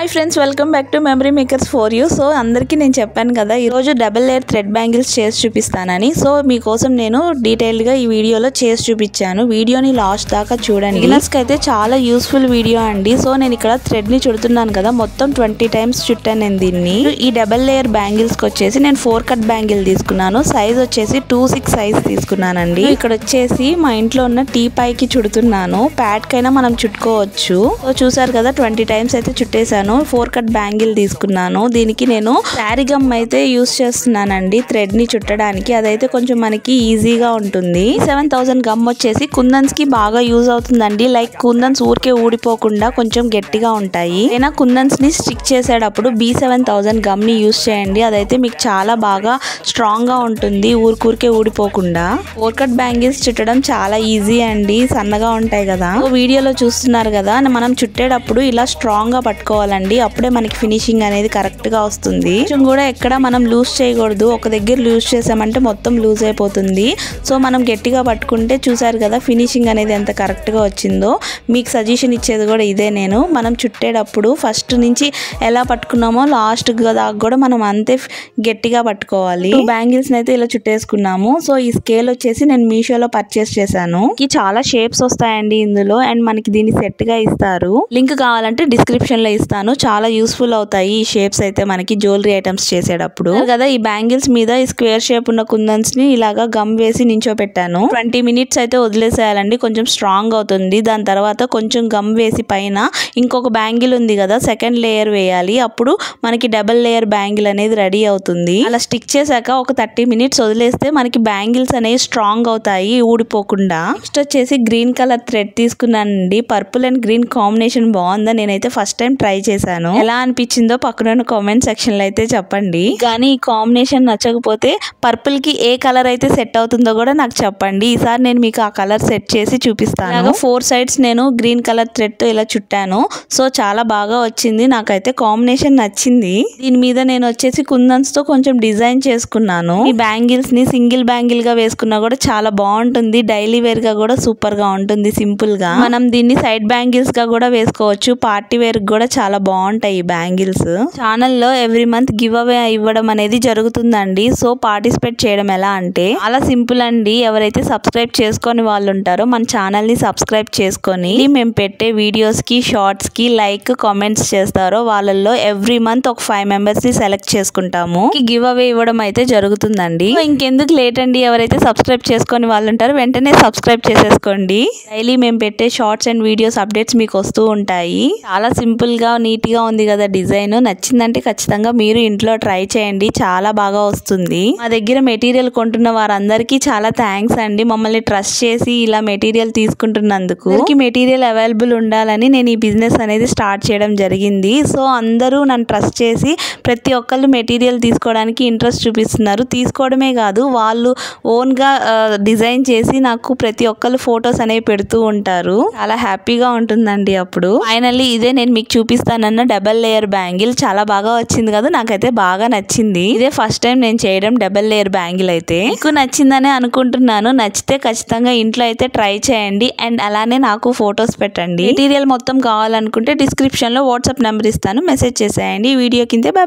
Hi friends, welcome back to memory makers for you. So అందరికీ నేను చెప్పాను కదా, ఈరోజు డబుల్ లేయర్ థ్రెడ్ బ్యాంగిల్స్ చేసి చూపిస్తానని. సో మీకోసం నేను డీటెయిల్గా ఈ వీడియోలో చేసి చూపించాను. వీడియోని లాస్ట్ దాకా చూడండి. బిగినర్స్కి అయితే చాలా యూస్ఫుల్ వీడియో అండి. సో నేను ఇక్కడ థ్రెడ్ని చుడుతున్నాను కదా, మొత్తం 20 టైమ్స్ చుట్టాను నేను దీన్ని. ఈ డబుల్ లేయర్ బ్యాంగిల్స్కి వచ్చేసి నేను 4 కట్ బ్యాంగిల్ తీసుకున్నాను. సైజ్ వచ్చేసి 2/6 సైజ్ తీసుకున్నానండి. ఇక్కడ వచ్చేసి మా ఇంట్లో ఉన్న టీ పైకి చుడుతున్నాను. ప్యాడ్ కైనా మనం చుట్టుకోవచ్చు. సో చూసారు కదా, 20 టైమ్స్ అయితే చుట్టేసాను. 4 కట్ బ్యాంగిల్ తీసుకున్నాను. దీనికి నేను శారీ గమ్ అయితే యూస్ చేస్తున్నానండి థ్రెడ్ ని చుట్టడానికి. అదైతే కొంచెం మనకి ఈజీగా ఉంటుంది. 7000 గమ్ వచ్చేసి కుందన్స్ కి బాగా యూజ్ అవుతుందండి. లైక్ కుందన్స్ ఊరికే ఊడిపోకుండా కొంచెం గట్టిగా ఉంటాయి. అయినా కుందన్స్ ని స్టిక్ చేసేటప్పుడు B7000 గమ్ ని యూస్ చేయండి. అదైతే మీకు చాలా బాగా స్ట్రాంగ్ గా ఉంటుంది, ఊరికే ఊడిపోకుండా. 4 కట్ బ్యాంగిల్స్ చుట్టడం చాలా ఈజీ అండి, సన్నగా ఉంటాయి కదా. వీడియోలో చూస్తున్నారు కదా, మనం చుట్టేటప్పుడు ఇలా స్ట్రాంగ్ గా పట్టుకోవాలండి. అప్పుడే మనకి ఫినిషింగ్ అనేది కరెక్ట్ గా వస్తుంది. కొంచెం కూడా ఎక్కడ మనం లూజ్ చేయకూడదు. ఒక దగ్గర లూజ్ చేసామంటే మొత్తం లూజ్ అయిపోతుంది. సో మనం గట్టిగా పట్టుకుంటే చూసారు కదా ఫినిషింగ్ అనేది ఎంత కరెక్ట్ గా వచ్చిందో. మీకు సజెషన్ ఇచ్చేది కూడా ఇదే నేను. మనం చుట్టేటప్పుడు ఫస్ట్ నుంచి ఎలా పట్టుకున్నామో లాస్ట్ దాకా కూడా మనం అంతే గట్టిగా పట్టుకోవాలి. బ్యాంగిల్స్ అయితే ఇలా చుట్టేసుకున్నాము. సో ఈ స్కేల్ వచ్చేసి నేను మీషోలో పర్చేస్ చేశాను. చాలా షేప్స్ వస్తాయండి ఇందులో, అండ్ మనకి దీన్ని సెట్ గా ఇస్తారు. లింక్ కావాలంటే డిస్క్రిప్షన్ లో ఇస్తాను. చాలా యూస్ఫుల్ అవుతాయి ఈ షేప్స్ అయితే మనకి జ్యువెలరీ ఐటమ్స్ చేసేటప్పుడు కదా. ఈ బ్యాంగిల్స్ మీద ఈ స్క్వేర్ షేప్ ఉన్న కుందన్స్ ని ఇలాగా గమ్ వేసి నించోపెట్టాను. 20 మినిట్స్ అయితే వదిలేసేయాలండి, కొంచెం స్ట్రాంగ్ అవుతుంది. దాని తర్వాత కొంచెం గమ్ వేసి పైన ఇంకొక బ్యాంగిల్ ఉంది కదా, సెకండ్ లేయర్ వేయాలి. అప్పుడు మనకి డబుల్ లేయర్ బ్యాంగిల్ అనేది రెడీ అవుతుంది. అలా స్టిక్ చేశాక ఒక 30 మినిట్స్ వదిలేస్తే మనకి బ్యాంగిల్స్ అనేవి స్ట్రాంగ్ అవుతాయి ఊడిపోకుండా. నెక్స్ట్ వచ్చేసి గ్రీన్ కలర్ థ్రెడ్ తీసుకున్నానండి. పర్పుల్ అండ్ గ్రీన్ కాంబినేషన్ బాగుందా? నేనైతే ఫస్ట్ టైం ట్రై చేశాను. ఎలా అనిపించిందో పక్కన కామెంట్ సెక్షన్ లో అయితే చెప్పండి. కానీ ఈ కాంబినేషన్ నచ్చకపోతే పర్పుల్ కి ఏ కలర్ అయితే సెట్ అవుతుందో కూడా నాకు చెప్పండి. ఈసారి నేను మీకు ఆ కలర్ సెట్ చేసి చూపిస్తాను. 4 సైడ్స్ నేను గ్రీన్ కలర్ థ్రెడ్ తో ఇలా చుట్టాను. సో చాలా బాగా వచ్చింది, నాకైతే కాంబినేషన్ నచ్చింది. దీని మీద నేను వచ్చేసి కుందన్స్ తో కొంచెం డిజైన్ చేసుకున్నాను. ఈ బ్యాంగిల్స్ ని సింగిల్ బ్యాంగిల్ గా వేసుకున్నా కూడా చాలా బాగుంటుంది. డైలీ వేర్ గా కూడా సూపర్ గా ఉంటుంది. సింపుల్ గా మనం దీన్ని సైడ్ బ్యాంగిల్స్ గా కూడా వేసుకోవచ్చు. పార్టీ వేర్ కూడా చాలా బాగుంటాయి ఈ బ్యాంగిల్స్. ఛానల్లో ఎవ్రీ మంత్ గివ్ అవే ఇవ్వడం అనేది జరుగుతుందండి. సో పార్టిసిపేట్ చేయడం ఎలా అంటే చాలా సింపుల్ అండి. ఎవరైతే సబ్స్క్రైబ్ చేసుకొని వాళ్ళు ఉంటారో మన ఛానల్ ని సబ్స్క్రైబ్ చేసుకొని మేము పెట్టే వీడియోస్ కి షార్ట్స్ కి లైక్ కామెంట్స్ చేస్తారో వాళ్ళల్లో ఎవ్రీ మంత్ ఒక 5 మెంబర్స్ ని సెలెక్ట్ చేసుకుంటాము. గివ్ అవే ఇవ్వడం అయితే జరుగుతుందండి. ఇంకెందుకు లేట్ అండి, ఎవరైతే సబ్స్క్రైబ్ చేసుకొని వాళ్ళు ఉంటారో వెంటనే సబ్స్క్రైబ్ చేసేసుకోండి. డైలీ మేము పెట్టే షార్ట్స్ అండ్ వీడియోస్ అప్డేట్స్ మీకు వస్తూ ఉంటాయి. చాలా సింపుల్ గా నీట్ గా ఉంది కదా డిజైన్. నచ్చిందంటే ఖచ్చితంగా మీరు ఇంట్లో ట్రై చేయండి, చాలా బాగా వస్తుంది. మా దగ్గర మెటీరియల్ కొంటున్న వారందరికీ చాలా థ్యాంక్స్ అండి, మమ్మల్ని ట్రస్ట్ చేసి ఇలా మెటీరియల్ తీసుకుంటున్నందుకు. మెటీరియల్ అవైలబుల్ ఉండాలని నేను ఈ బిజినెస్ అనేది స్టార్ట్ చేయడం జరిగింది. సో అందరూ నన్ను ట్రస్ట్ చేసి ప్రతి ఒక్కళ్ళు మెటీరియల్ తీసుకోవడానికి ఇంట్రెస్ట్ చూపిస్తున్నారు. తీసుకోవడమే కాదు, వాళ్ళు ఓన్ గా డిజైన్ చేసి నాకు ప్రతి ఒక్కళ్ళు ఫొటోస్ అనేవి పెడుతూ ఉంటారు. చాలా హ్యాపీగా ఉంటుందండి. అప్పుడు ఫైనల్లీ ఇదే నేను మీకు చూపిస్తానన్న డబల్ లేయర్ బ్యాంగిల్ చాలా బాగా వచ్చింది కదా, నాకైతే బాగా నచ్చింది. ఇదే ఫస్ట్ టైం నేను చేయడం డబల్ లేయర్ బ్యాంగిల్ అయితే. మీకు నచ్చిందనే అనుకుంటున్నాను. నచ్చితే ఖచ్చితంగా ఇంట్లో అయితే ట్రై చేయండి, అండ్ అలానే నాకు ఫొటోస్ పెట్టండి. మెటీరియల్ మొత్తం కావాలనుకుంటే డిస్క్రిప్షన్ లో వాట్సాప్ నెంబర్ ఇస్తాను, మెసేజ్ చేసేయండి. ఈ వీడియో కింద బాయ్.